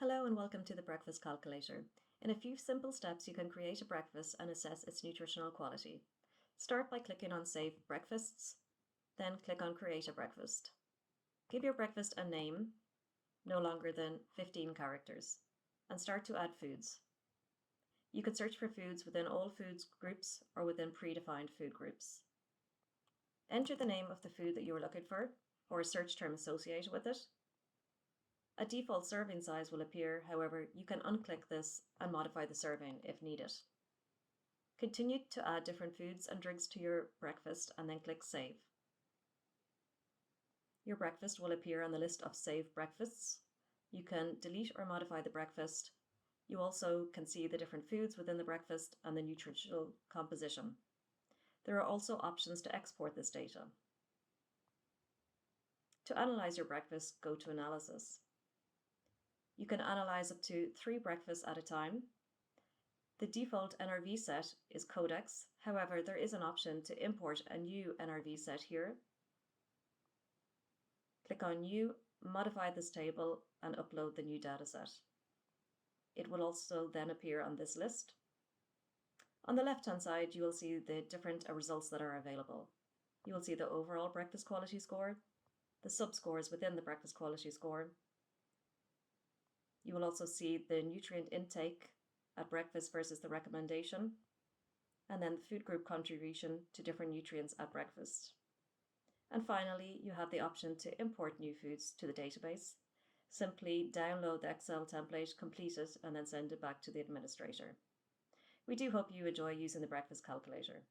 Hello and welcome to the Breakfast Calculator. In a few simple steps, you can create a breakfast and assess its nutritional quality. Start by clicking on Save Breakfasts, then click on Create a Breakfast. Give your breakfast a name, no longer than 15 characters, and start to add foods. You can search for foods within all foods groups or within predefined food groups. Enter the name of the food that you are looking for or a search term associated with it. A default serving size will appear, however, you can unclick this and modify the serving if needed. Continue to add different foods and drinks to your breakfast and then click Save. Your breakfast will appear on the list of saved breakfasts. You can delete or modify the breakfast. You also can see the different foods within the breakfast and the nutritional composition. There are also options to export this data. To analyze your breakfast, go to Analysis. You can analyze up to 3 breakfasts at a time. The default NRV set is Codex. However, there is an option to import a new NRV set here. Click on New, modify this table, and upload the new dataset. It will also then appear on this list. On the left-hand side, you will see the different results that are available. You will see the overall breakfast quality score, the sub-scores within the breakfast quality score. You will also see the nutrient intake at breakfast versus the recommendation, and then the food group contribution to different nutrients at breakfast. And finally, you have the option to import new foods to the database. Simply download the Excel template, complete it, and then send it back to the administrator. We do hope you enjoy using the Breakfast Calculator.